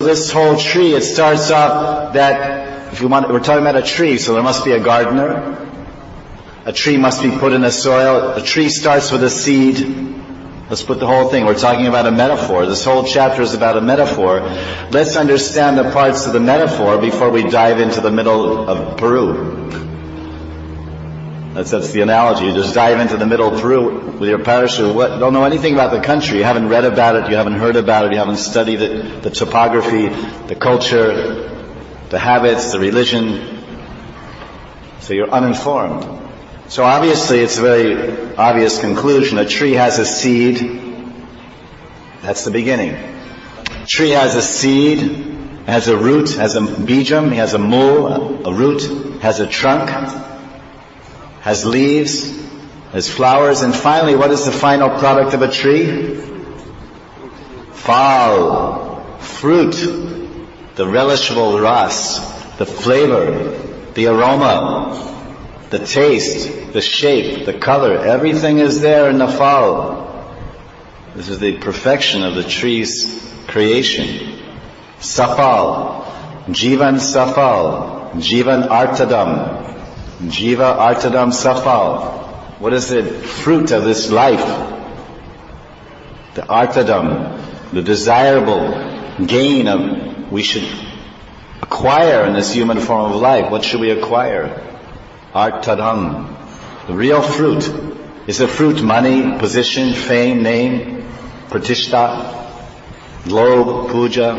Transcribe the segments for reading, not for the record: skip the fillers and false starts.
This whole tree, it starts off that, we're talking about a tree, so there must be a gardener. A tree must be put in the soil. A tree starts with a seed. Let's put the whole thing. We're talking about a metaphor. This whole chapter is about a metaphor. Let's understand the parts of the metaphor before we dive into the middle of Peru. That's the analogy. You just dive into the middle of Peru with your parachute. Don't know anything about the country. You haven't read about it. You haven't heard about it. You haven't studied it. The topography, the culture, the habits, the religion. So you're uninformed. So obviously it's a very obvious conclusion. A tree has a seed. That's the beginning. A tree has a seed, has a root, has a bijam, has a mul, a root, has a trunk, has leaves, has flowers, and finally, what is the final product of a tree? Phal, fruit, the relishable ras, the flavor, the aroma, the taste, the shape, the color, everything is there in the phal. This is the perfection of the tree's creation. Safal, Jivan Safal, Jivan Artadam, Jiva Artadam Safal. What is the fruit of this life? The Artadam, the desirable gain of we should acquire in this human form of life. What should we acquire? Artadam. The real fruit. Is the fruit money, position, fame, name, pratishta, globe, puja?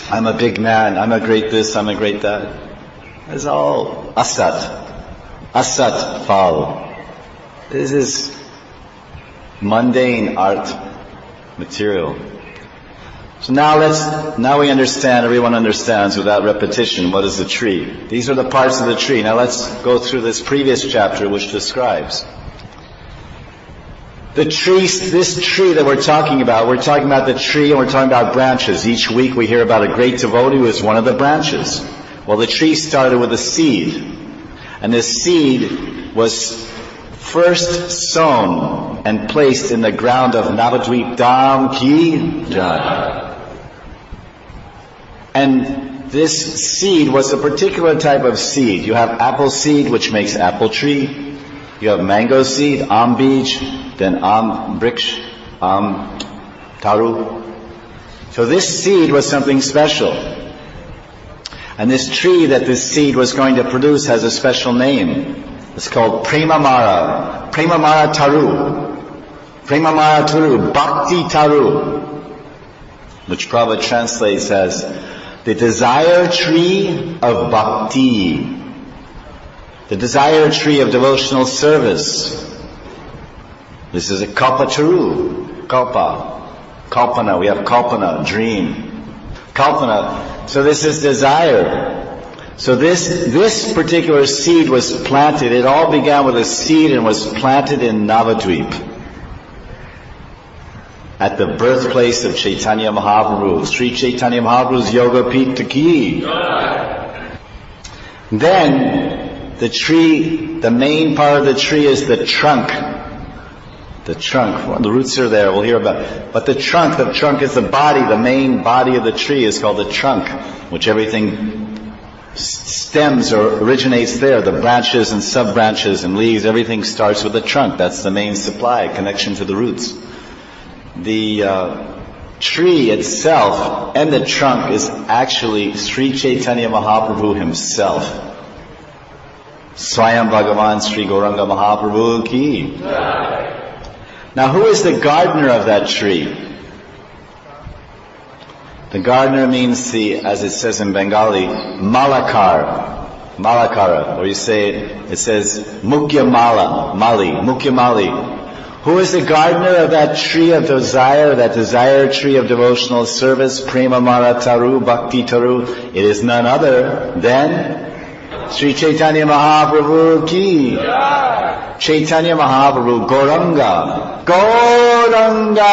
I'm a big man, I'm a great this, I'm a great that. It's all asat. Asat phal. This is mundane art material. So now we understand, everyone understands without repetition what is the tree. These are the parts of the tree. Now let's go through this previous chapter which describes. The tree, this tree that we're talking about the tree and we're talking about branches. Each week we hear about a great devotee who is one of the branches. Well, the tree started with a seed. And this seed was first sown and placed in the ground of Navadvip Dham Ki Jai. And this seed was a particular type of seed. You have apple seed, which makes apple tree. You have mango seed, am bij, then am briksh, am taru. So this seed was something special. And this tree that this seed was going to produce has a special name. It's called Premamara. Premamara Taru. Premamara Taru. Bhakti Taru. Which Prabhupada translates as the desire tree of bhakti. The desire tree of devotional service. This is a kalpataru. Kalpa. Kalpana. We have kalpana, dream. Kalpana. So this is desire. So this particular seed was planted. It all began with a seed and was planted in Navadvip. At the birthplace of Chaitanya Mahaprabhu, Sri Chaitanya Mahaprabhu's Yoga Pita Ki. Then, the tree, the main part of the tree is the trunk. The trunk, well, the roots are there, we'll hear about it. But the trunk is the body, the main body of the tree is called the trunk, which everything stems or originates there. The branches and sub-branches and leaves, everything starts with the trunk. That's the main supply, connection to the roots. The tree itself and the trunk is actually Sri Chaitanya Mahaprabhu himself. Swayam Bhagavan Sri Gauranga Mahaprabhu Ki. Now who is the gardener of that tree? The gardener means as it says in Bengali, Malakar. Malakara. Or you say it says Mukhya Mala. Mali. Mukhya Mali. Who is the gardener of that tree of desire, that desire tree of devotional service, Prema Mara Taru, Bhakti Taru? It is none other than Sri Chaitanya Mahaprabhu Ki. Chaitanya Mahaprabhu, Gauranga. Gauranga!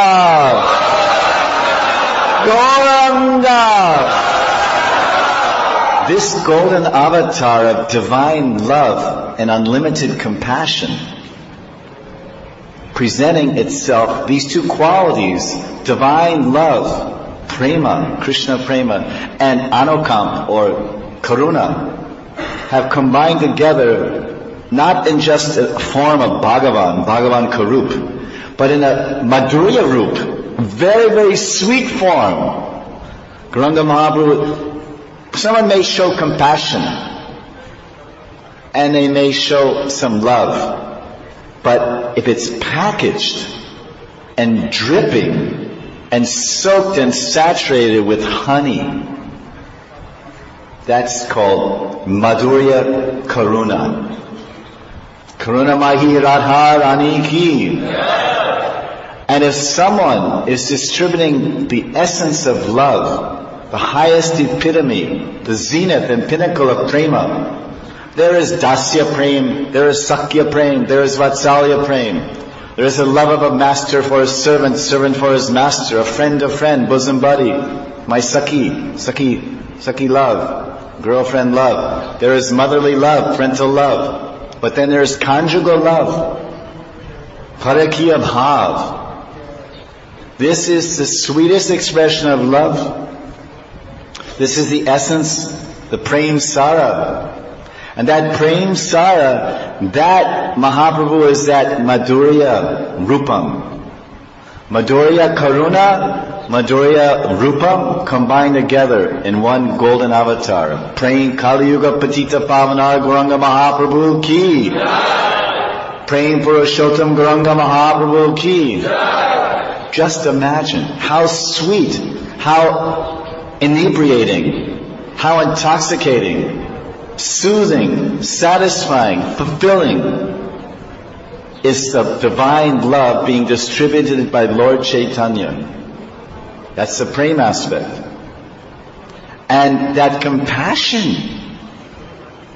Gauranga! This golden avatar of divine love and unlimited compassion, presenting itself, these two qualities, divine love, prema, Krishna prema, and Anukamp or Karuna have combined together, not in just a form of Bhagavan Karup, but in a Madhurya Roop, very, very sweet form. Gauranga Mahaprabhu, someone may show compassion, and they may show some love, but if it's packaged and dripping and soaked and saturated with honey, that's called Madhurya Karuna. Karuna Mahi Radharani ki. And if someone is distributing the essence of love, the highest epitome, the zenith and pinnacle of prema, there is Dasya Prem, there is Sakya Prem, there is Vatsalya Prem. There is the love of a master for his servant, servant for his master, a friend, bosom buddy, my Saki love, girlfriend love. There is motherly love, parental love. But then there is conjugal love, Parakiya Bhav. This is the sweetest expression of love. This is the essence, the Prem Sara. And that Prem Sara, that Mahaprabhu is that Madhurya Rupam. Madhurya Karuna, Madhurya Rupam combined together in one golden avatar. Praying Kali Yuga Patita Pavanar Gauranga Mahaprabhu ki. Praying Purushottam Gauranga Mahaprabhu ki. Just imagine how sweet, how inebriating, how intoxicating, soothing, satisfying, fulfilling is the divine love being distributed by Lord Chaitanya. That's the prema aspect. And that compassion,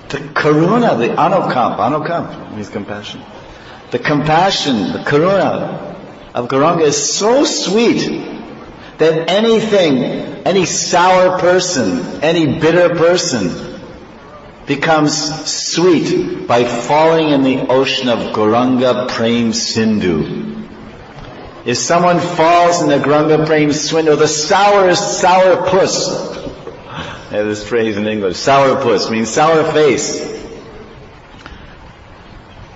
the karuna, the anukamp means compassion. The compassion, the karuna of Gauranga is so sweet that any sour person, any bitter person becomes sweet by falling in the ocean of Gauranga Prem Sindhu. If someone falls in the Gauranga Prem Sindhu, the sour puss, I have this phrase in English, sour puss means sour face.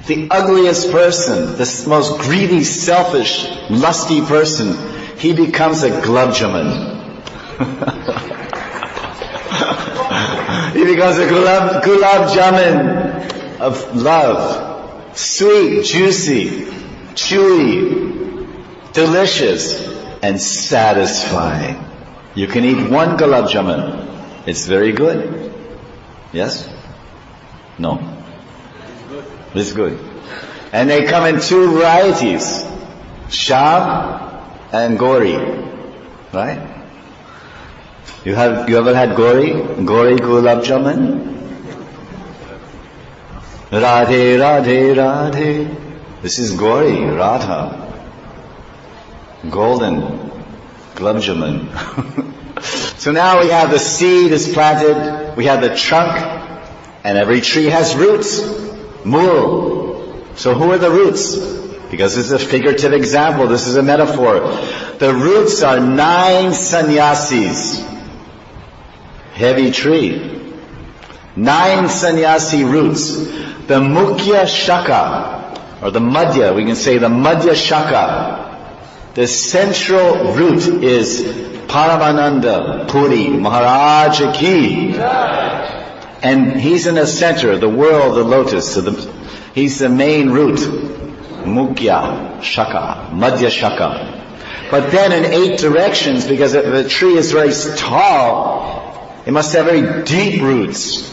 The ugliest person, the most greedy, selfish, lusty person, he becomes a glubjaman. He becomes a gulab jamun of love. Sweet, juicy, chewy, delicious, and satisfying. You can eat one gulab jamun. It's very good. Yes? No. It's good. And they come in two varieties. Sham and Gori. Right? You ever had Gori? Gori gulab jamun? Radhe, Radhe, Radhe. This is Gori, Radha. Golden gulab jamun. So now we have the seed is planted, we have the trunk, and every tree has roots. Mul. So who are the roots? Because this is a figurative example, this is a metaphor. The roots are 9 sannyasis. Heavy tree. 9 sannyasi roots. The mukhya shaka, or the madhya, we can say the madhya shaka. The central root is Paramananda Puri Maharaj ki. And he's in the center, the world, the lotus. So he's the main root. Mukhya shaka, madhya shaka. But then in 8 directions, because if the tree is very tall, it must have very deep roots.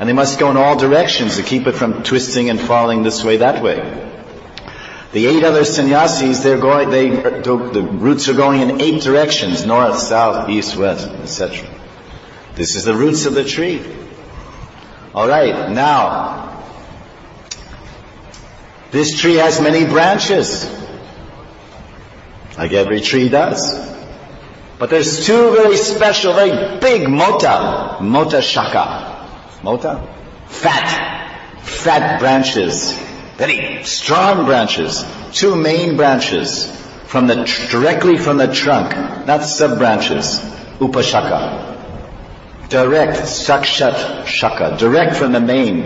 And they must go in all directions to keep it from twisting and falling this way, that way. The 8 other sannyasis, the roots are going in 8 directions, north, south, east, west, etc. This is the roots of the tree. Alright, now, this tree has many branches, like every tree does. But there's 2 very special, very big mota shaka. Mota? Fat branches. Very strong branches. 2 main branches. directly from the trunk, not sub-branches, upashaka. Direct, sakshat shaka, direct from the main.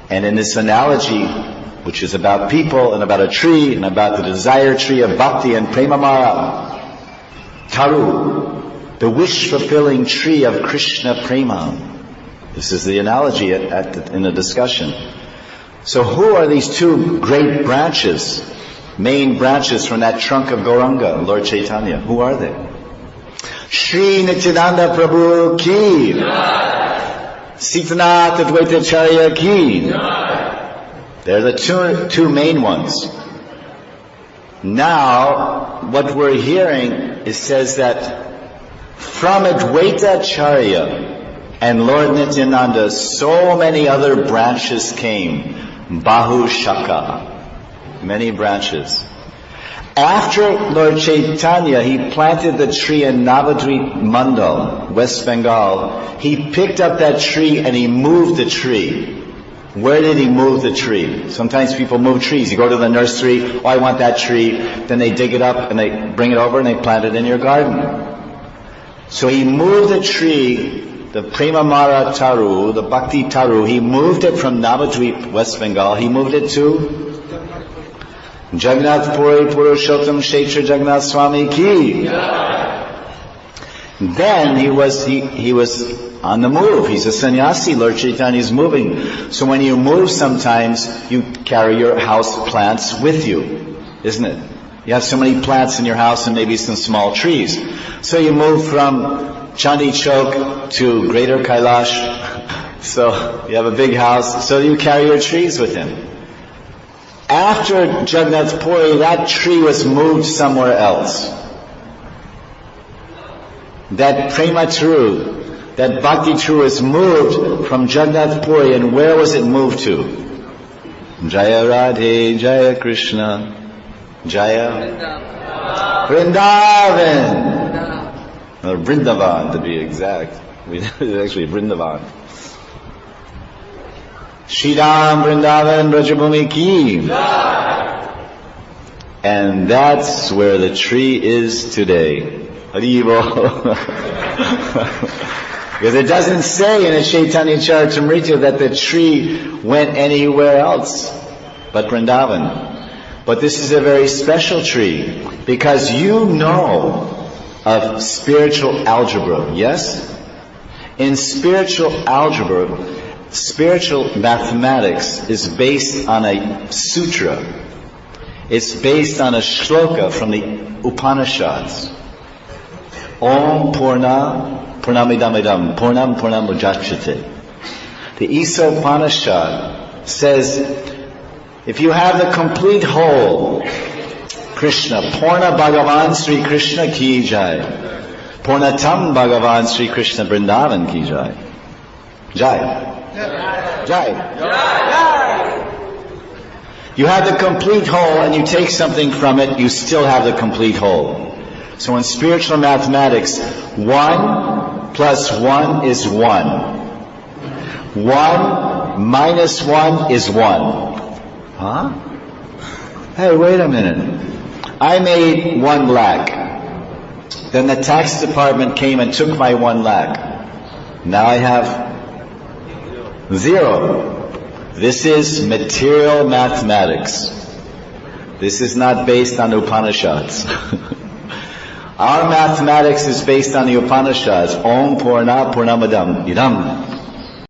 And in this analogy, which is about people and about a tree and about the desire tree of bhakti and premamara, taru, the wish-fulfilling tree of Krishna prema. This is the analogy in the discussion. So who are these two great branches, main branches from that trunk of Gauranga, Lord Chaitanya? Who are they? Shri Nityananda Prabhu ki, Sitanath Advaitacharya ki. They're the two main ones. Now, what we're hearing, it says that from Advaitacharya and Lord Nityananda, so many other branches came. Bahu Shaka, many branches. After Lord Chaitanya, he planted the tree in Navadvip Mandal, West Bengal. He picked up that tree and he moved the tree. Where did he move the tree? Sometimes people move trees. You go to the nursery, I want that tree. Then they dig it up and they bring it over and they plant it in your garden. So he moved the tree, the Premamara Taru, the Bhakti Taru, he moved it from Navadvip, West Bengal. He moved it to Jagannath Puri Purushottam Kshetra Jagannath Swami ki. Then he was on the move. He's a sannyasi. Lord Chaitanya is moving. So when you move, sometimes you carry your house plants with you, isn't it? You have so many plants in your house and maybe some small trees. So you move from Chandi Chowk to Greater Kailash. So you have a big house. So you carry your trees with him. After Jagannath Puri, that tree was moved somewhere else. That Prema True, that Bhakti True was moved from Jagannath Puri, and where was it moved to? Jaya Radhe, Jaya Krishna, Jaya Vrindavan. Or Vrindavan to be exact. It's actually Vrindavan. Shridam Vrindavan Brajabhumi ki. And that's where the tree is today. Haribo. Because it doesn't say in the Chaitanya Charitamrita that the tree went anywhere else but Vrindavan. But this is a very special tree because you know of spiritual algebra, yes? In spiritual algebra, spiritual mathematics is based on a sutra. It's based on a shloka from the Upanishads. Om Purna Purnamidamidam Purnam Purnam Mudachyate. The Isa Upanishad says, if you have the complete whole, Krishna, Purna Bhagavan Sri Krishna ki jai, Purnatam Bhagavan Sri Krishna Vrindavan ki jai. Jai. Jai. You have the complete whole and you take something from it, you still have the complete whole. So in spiritual mathematics, 1 plus 1 is 1. 1 minus 1 is 1. Huh? Hey, wait a minute. I made 1 lakh. Then the tax department came and took my 1 lakh. Now I have 0. This is material mathematics. This is not based on Upanishads. Our mathematics is based on the Upanishads. Om Purna Purnamadam Idam